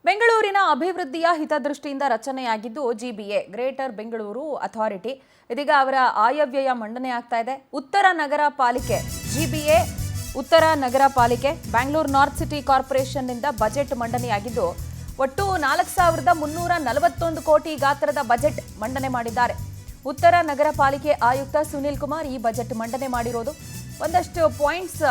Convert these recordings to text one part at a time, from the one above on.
ಬೆಂಗಳೂರಿನ ಅಭಿವೃದ್ಧಿಯ ಹಿತದೃಷ್ಟಿಯಿಂದ ರಚನೆಯಾಗಿದ್ದು ಜಿಬಿಎ ಗ್ರೇಟರ್ ಬೆಂಗಳೂರು ಅಥಾರಿಟಿ. ಇದೀಗ ಅವರ ಆಯವ್ಯಯ ಮಂಡನೆ ಆಗ್ತಾ ಇದೆ. ಉತ್ತರ ನಗರ ಪಾಲಿಕೆ ಜಿಬಿಎ ಉತ್ತರ ನಗರ ಪಾಲಿಕೆ ಬೆಂಗಳೂರು ನಾರ್ತ್ ಸಿಟಿ ಕಾರ್ಪೊರೇಷನ್ ನಿಂದ ಬಜೆಟ್ ಮಂಡನೆಯಾಗಿದ್ದು ಒಟ್ಟು 4341 ಕೋಟಿ ಗಾತ್ರದ ಬಜೆಟ್ ಮಂಡನೆ ಮಾಡಿದ್ದಾರೆ. ಉತ್ತರ ನಗರ ಪಾಲಿಕೆ ಆಯುಕ್ತ ಸುನಿಲ್ ಕುಮಾರ್ ಈ ಬಜೆಟ್ ಮಂಡನೆ ಮಾಡಿರೋದು. ಒಂದಷ್ಟು ಪಾಯಿಂಟ್ಸ್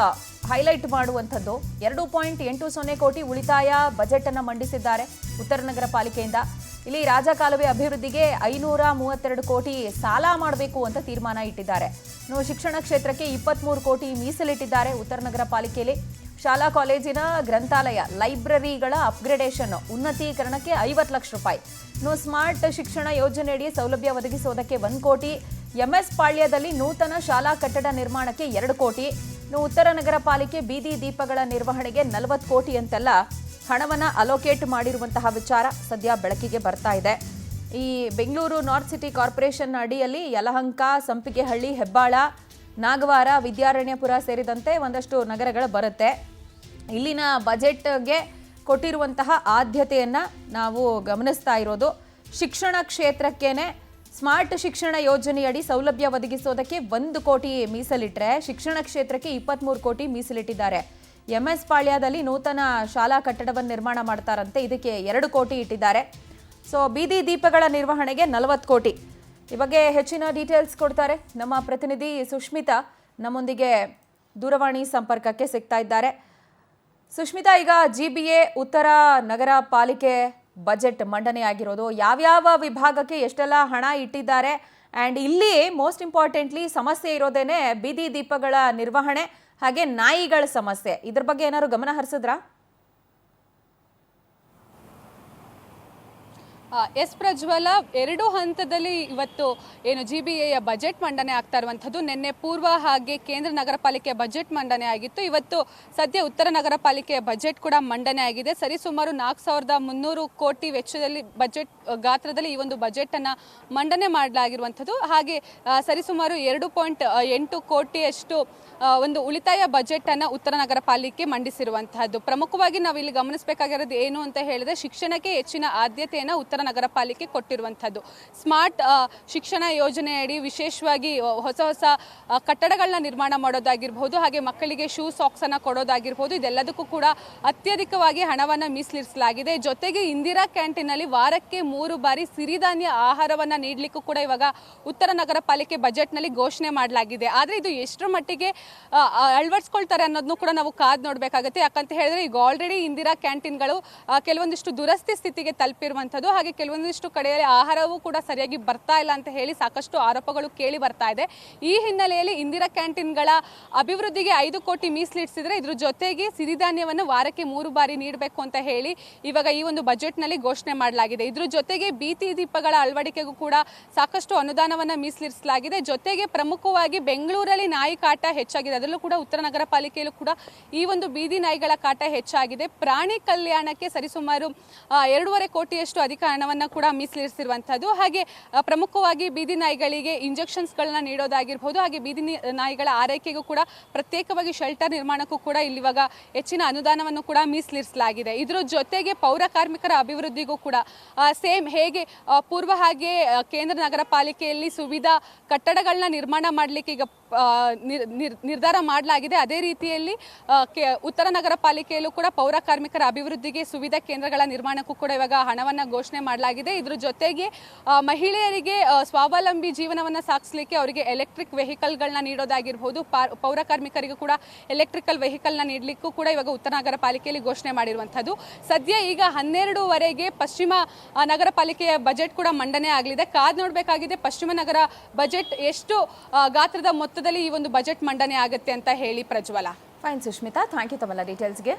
ಹೈಲೈಟ್ ಮಾಡುವಂಥದ್ದು. 2.80 ಕೋಟಿ ಉಳಿತಾಯ ಬಜೆಟ್ ಅನ್ನು ಮಂಡಿಸಿದ್ದಾರೆ ಉತ್ತರ ನಗರ ಪಾಲಿಕೆಯಿಂದ. ಇಲ್ಲಿ ರಾಜಕಾಲುವೆ ಅಭಿವೃದ್ಧಿಗೆ 532 ಕೋಟಿ ಸಾಲ ಮಾಡಬೇಕು ಅಂತ ತೀರ್ಮಾನ ಇಟ್ಟಿದ್ದಾರೆ. ಇನ್ನು ಶಿಕ್ಷಣ ಕ್ಷೇತ್ರಕ್ಕೆ 23 ಕೋಟಿ ಮೀಸಲಿಟ್ಟಿದ್ದಾರೆ ಉತ್ತರ ನಗರ ಪಾಲಿಕೆಯಲ್ಲಿ. ಶಾಲಾ ಕಾಲೇಜಿನ ಗ್ರಂಥಾಲಯ ಲೈಬ್ರರಿಗಳ ಅಪ್ಗ್ರೇಡೇಷನ್ ಉನ್ನತೀಕರಣಕ್ಕೆ 50 ಲಕ್ಷ ರೂಪಾಯಿ. ಇನ್ನು ಸ್ಮಾರ್ಟ್ ಶಿಕ್ಷಣ ಯೋಜನೆಯಡಿ ಸೌಲಭ್ಯ ಒದಗಿಸುವುದಕ್ಕೆ 1 ಕೋಟಿ. ಎಂಎಸ್ ಪಾಳ್ಯದಲ್ಲಿ ನೂತನ ಶಾಲಾ ಕಟ್ಟಡ ನಿರ್ಮಾಣಕ್ಕೆ 2 ಕೋಟಿ. ಇನ್ನು ಉತ್ತರ ನಗರ ಪಾಲಿಕೆ ಬೀದಿ ದೀಪಗಳ ನಿರ್ವಹಣೆಗೆ 40 ಕೋಟಿ ಅಂತೆಲ್ಲ ಹಣವನ್ನು ಅಲೋಕೇಟ್ ಮಾಡಿರುವಂತಹ ವಿಚಾರ ಸದ್ಯ ಬೆಳಕಿಗೆ ಬರ್ತಾ ಇದೆ. ಈ ಬೆಂಗಳೂರು ನಾರ್ತ್ ಸಿಟಿ ಕಾರ್ಪೊರೇಷನ್ ಅಡಿಯಲ್ಲಿ ಯಲಹಂಕ, ಸಂಪಿಗೆಹಳ್ಳಿ, ಹೆಬ್ಬಾಳ, ನಾಗವಾರ, ವಿದ್ಯಾರಣ್ಯಪುರ ಸೇರಿದಂತೆ ಒಂದಷ್ಟು ನಗರಗಳು ಬರುತ್ತೆ. ಇಲ್ಲಿನ ಬಜೆಟ್ಗೆ ಕೊಟ್ಟಿರುವಂತಹ ಆದ್ಯತೆಯನ್ನು ನಾವು ಗಮನಿಸ್ತಾ ಇರೋದು. ಶಿಕ್ಷಣ ಕ್ಷೇತ್ರಕ್ಕೇನೆ ಸ್ಮಾರ್ಟ್ ಶಿಕ್ಷಣ ಯೋಜನೆಯಡಿ ಸೌಲಭ್ಯ ಒದಗಿಸೋದಕ್ಕೆ 1 ಕೋಟಿ ಮೀಸಲಿಟ್ಟರೆ ಶಿಕ್ಷಣ ಕ್ಷೇತ್ರಕ್ಕೆ 23 ಕೋಟಿ ಮೀಸಲಿಟ್ಟಿದ್ದಾರೆ. ಎಂಎಸ್ ಪಾಳ್ಯದಲ್ಲಿ ನೂತನ ಶಾಲಾ ಕಟ್ಟಡವನ್ನು ನಿರ್ಮಾಣ ಮಾಡ್ತಾರಂತೆ, ಇದಕ್ಕೆ 2 ಕೋಟಿ ಇಟ್ಟಿದ್ದಾರೆ. ಸೊ ಬೀದಿ ದೀಪಗಳ ನಿರ್ವಹಣೆಗೆ 40 ಕೋಟಿ. ಈ ಬಗ್ಗೆ ಹೆಚ್ಚಿನ ಡೀಟೇಲ್ಸ್ ಕೊಡ್ತಾರೆ ನಮ್ಮ ಪ್ರತಿನಿಧಿ ಸುಷ್ಮಿತಾ. ನಮ್ಮೊಂದಿಗೆ ದೂರವಾಣಿ ಸಂಪರ್ಕಕ್ಕೆ ಸಿಗ್ತಾ ಇದ್ದಾರೆ. ಸುಷ್ಮಿತಾ, ಈಗ ಜಿಬಿಎ ಉತ್ತರ ನಗರ ಪಾಲಿಕೆ ಬಜೆಟ್ ಮಂಡನೆಯಾಗಿರೋದು, ಯಾವ್ಯಾವ ವಿಭಾಗಕ್ಕೆ ಎಷ್ಟೆಲ್ಲ ಹಣ ಇಟ್ಟಿದ್ದಾರೆ, ಆ್ಯಂಡ್ ಇಲ್ಲಿ ಮೋಸ್ಟ್ ಇಂಪಾರ್ಟೆಂಟ್ಲಿ ಸಮಸ್ಯೆ ಇರೋದೇನೆ ಬೀದಿ ದೀಪಗಳ ನಿರ್ವಹಣೆ ಹಾಗೆ ನಾಯಿಗಳ ಸಮಸ್ಯೆ. ಇದ್ರ ಬಗ್ಗೆ ಏನಾದ್ರು ಗಮನ ಹರಿಸಿದ್ರಾ? ಎಸ್ ಪ್ರಜ್ವಲ, 2 ಹಂತದಲ್ಲಿ ಇವತ್ತು ಏನು ಜಿಬಿಎಯ ಬಜೆಟ್ ಮಂಡನೆ ಆಗ್ತಾ ಇರುವಂಥದ್ದು. ನಿನ್ನೆ ಪೂರ್ವ ಹಾಗೆ ಕೇಂದ್ರ ನಗರ ಪಾಲಿಕೆ ಬಜೆಟ್ ಮಂಡನೆ ಆಗಿತ್ತು. ಇವತ್ತು ಸದ್ಯ ಉತ್ತರ ನಗರ ಪಾಲಿಕೆಯ ಬಜೆಟ್ ಕೂಡ ಮಂಡನೆ ಆಗಿದೆ. ಸರಿಸುಮಾರು 4300 ಕೋಟಿ ವೆಚ್ಚದಲ್ಲಿ ಬಜೆಟ್ ಗಾತ್ರದಲ್ಲಿ ಈ ಒಂದು ಬಜೆಟ್ ಅನ್ನ ಮಂಡನೆ ಮಾಡಲಾಗಿರುವಂಥದ್ದು. ಹಾಗೆ ಸರಿಸುಮಾರು 2.8 ಕೋಟಿಯಷ್ಟು ಒಂದು ಉಳಿತಾಯ ಬಜೆಟ್ ಅನ್ನ ಉತ್ತರ ನಗರ ಪಾಲಿಕೆ ಮಂಡಿಸಿರುವಂತಹದ್ದು. ಪ್ರಮುಖವಾಗಿ ನಾವು ಇಲ್ಲಿ ಗಮನಿಸಬೇಕಾಗಿರೋದು ಏನು ಅಂತ ಹೇಳಿದ್ರೆ, ಶಿಕ್ಷಣಕ್ಕೆ ಹೆಚ್ಚಿನ ಆದ್ಯತೆಯನ್ನು ಉತ್ತರ ನಗರ ಪಾಲಿಕೆ ಕೊಟ್ಟಿರುವಂತಹದ್ದು. ಸ್ಮಾರ್ಟ್ ಶಿಕ್ಷಣ ಯೋಜನೆಯಡಿ ವಿಶೇಷವಾಗಿ ಹೊಸ ಕಟ್ಟಡಗಳನ್ನ ನಿರ್ಮಾಣ ಮಾಡೋದಾಗಿರ್ಬೋದು, ಹಾಗೆ ಮಕ್ಕಳಿಗೆ ಶೂ ಸಾಕ್ಸ್ ಅನ್ನ ಕೊಡೋದಾಗಿರ್ಬೋದು, ಇದೆಲ್ಲದಕ್ಕೂ ಕೂಡ ಅತ್ಯಧಿಕವಾಗಿ ಹಣವನ್ನ ಮೀಸಲಿರಿಸಲಾಗಿದೆ. ಜೊತೆಗೆ ಇಂದಿರಾ ಕ್ಯಾಂಟೀನ್ ಅಲ್ಲಿ ವಾರಕ್ಕೆ 3 ಬಾರಿ ಸಿರಿಧಾನ್ಯ ಆಹಾರವನ್ನ ನೀಡಲಿಕ್ಕೂ ಕೂಡ ಇವಾಗ ಉತ್ತರ ನಗರ ಪಾಲಿಕೆ ಬಜೆಟ್ ನಲ್ಲಿ ಘೋಷಣೆ ಮಾಡಲಾಗಿದೆ. ಆದ್ರೆ ಇದು ಎಷ್ಟರ ಮಟ್ಟಿಗೆ ಅಳವಡಿಸ್ಕೊಳ್ತಾರೆ ಅನ್ನೋದನ್ನು ಕೂಡ ನಾವು ಕಾದ್ ನೋಡ್ಬೇಕಾಗತ್ತೆ. ಯಾಕಂತ ಹೇಳಿದ್ರೆ ಈಗ ಆಲ್ರೆಡಿ ಇಂದಿರಾ ಕ್ಯಾಂಟೀನ್ಗಳು ಕೆಲವೊಂದಿಷ್ಟು ದುರಸ್ತಿ ಸ್ಥಿತಿಗೆ ತಲುಪಿರುವಂತದ್ದು. ಹಾಗೆ ಕೆಲವೊಂದಿಷ್ಟು ಕಡೆಯಲ್ಲಿ ಆಹಾರವೂ ಕೂಡ ಸರಿಯಾಗಿ ಬರ್ತಾ ಇಲ್ಲ ಅಂತ ಹೇಳಿ ಸಾಕಷ್ಟು ಆರೋಪಗಳು ಕೇಳಿ ಬರ್ತಾ ಇದೆ. ಈ ಹಿನ್ನೆಲೆಯಲ್ಲಿ ಇಂದಿರಾ ಕ್ಯಾಂಟೀನ್ಗಳ ಅಭಿವೃದ್ಧಿಗೆ 5 ಕೋಟಿ ಮೀಸಲಿಡಿಸಿದ್ರೆ ಇದ್ರ ಜೊತೆಗೆ ಸಿರಿಧಾನ್ಯವನ್ನು ವಾರಕ್ಕೆ 3 ಬಾರಿ ನೀಡಬೇಕು ಅಂತ ಹೇಳಿ ಇವಾಗ ಈ ಒಂದು ಬಜೆಟ್ ನಲ್ಲಿ ಘೋಷಣೆ ಮಾಡಲಾಗಿದೆ. ಇದ್ರ ಜೊತೆಗೆ ಬೀದಿ ದೀಪಗಳ ಅಳವಡಿಕೆಗೂ ಕೂಡ ಸಾಕಷ್ಟು ಅನುದಾನವನ್ನ ಮೀಸಲಿರಿಸಲಾಗಿದೆ. ಜೊತೆಗೆ ಪ್ರಮುಖವಾಗಿ ಬೆಂಗಳೂರಲ್ಲಿ ನಾಯಿ ಕಾಟ ಹೆಚ್ಚಾಗಿದೆ. ಅದರಲ್ಲೂ ಕೂಡ ಉತ್ತರ ನಗರ ಪಾಲಿಕೆಯಲ್ಲೂ ಕೂಡ ಈ ಒಂದು ಬೀದಿ ನಾಯಿಗಳ ಕಾಟ ಹೆಚ್ಚಾಗಿದೆ. ಪ್ರಾಣಿ ಕಲ್ಯಾಣಕ್ಕೆ ಸರಿಸುಮಾರು 2.5 ಕೋಟಿಯಷ್ಟು ಅಧಿಕ ಹಣವನ್ನು ಕೂಡ ಮೀಸಲಿರಿಸಿರುವಂತಹದ್ದು. ಹಾಗೆ ಪ್ರಮುಖವಾಗಿ ಬೀದಿ ನಾಯಿಗಳಿಗೆ ಇಂಜೆಕ್ಷನ್ಸ್ಗಳನ್ನ ನೀಡೋದಾಗಿರ್ಬೋದು, ಹಾಗೆ ಬೀದಿ ನಾಯಿಗಳ ಆರೈಕೆಗೂ ಕೂಡ ಪ್ರತ್ಯೇಕವಾಗಿ ಶೆಲ್ಟರ್ ನಿರ್ಮಾಣಕ್ಕೂ ಕೂಡ ಇಲ್ಲಿವಾಗ ಹೆಚ್ಚಿನ ಅನುದಾನವನ್ನು ಕೂಡ ಮೀಸಲಿರಿಸಲಾಗಿದೆ. ಇದ್ರ ಜೊತೆಗೆ ಪೌರ ಕಾರ್ಮಿಕರ ಅಭಿವೃದ್ಧಿಗೂ ಕೂಡ ಸೇಮ್ ಹೇಗೆ ಪೂರ್ವ ಹಾಗೆ ಕೇಂದ್ರ ನಗರ ಪಾಲಿಕೆಯಲ್ಲಿ ಸುವಿಧಾ ಕಟ್ಟಡಗಳನ್ನ ನಿರ್ಮಾಣ ಮಾಡಲಿಕ್ಕೆ ಈಗ ನಿರ್ಧಾರ ಮಾಡಲಾಗಿದೆ. ಅದೇ ರೀತಿಯಲ್ಲಿ ಉತ್ತರ ನಗರ ಪಾಲಿಕೆಯಲ್ಲೂ ಕೂಡ ಪೌರ ಕಾರ್ಮಿಕರ ಅಭಿವೃದ್ಧಿಗೆ ಸುವಿಧಾ ಕೇಂದ್ರಗಳ ನಿರ್ಮಾಣಕ್ಕೂ ಕೂಡ ಇವಾಗ ಹಣವನ್ನ ಘೋಷಣೆ ಮಾಡಲಾಗಿದೆ. ಇದ್ರ ಜೊತೆಗೆ ಮಹಿಳೆಯರಿಗೆ ಸ್ವಾವಲಂಬಿ ಜೀವನವನ್ನ ಸಾಗಿಸಲಿಕ್ಕೆ ಅವರಿಗೆ ಎಲೆಕ್ಟ್ರಿಕ್ ವೆಹಿಕಲ್ಗಳನ್ನ ನೀಡೋದಾಗಿರ್ಬೋದು, ಪೌರ ಕಾರ್ಮಿಕರಿಗೂ ಕೂಡ ಎಲೆಕ್ಟ್ರಿಕಲ್ ವೆಹಿಕಲ್ನ ನೀಡಲಿಕ್ಕೂ ಕೂಡ ಇವಾಗ ಉತ್ತರ ನಗರ ಪಾಲಿಕೆಯಲ್ಲಿ ಘೋಷಣೆ ಮಾಡಿರುವಂತಹದ್ದು. ಸದ್ಯ ಈಗ 12ವರೆಗೆ ಪಶ್ಚಿಮ ನಗರ ಪಾಲಿಕೆಯ ಬಜೆಟ್ ಕೂಡ ಮಂಡನೆ ಆಗಲಿದೆ. ಕಾದ್ ನೋಡಬೇಕಾಗಿದೆ ಪಶ್ಚಿಮ ನಗರ ಬಜೆಟ್ ಎಷ್ಟು ಗಾತ್ರದ ಮೊತ್ತದಲ್ಲಿ ಈ ಒಂದು ಬಜೆಟ್ ಮಂಡನೆ ಆಗುತ್ತೆ ಅಂತ ಹೇಳಿ. ಪ್ರಜ್ವಲ. ಫೈನ್ ಸುಷ್ಮಿತಾ, ಥ್ಯಾಂಕ್ ಯು ತಮ್ಮೆಲ್ಲ ಡೀಟೇಲ್ಸ್ಗೆ.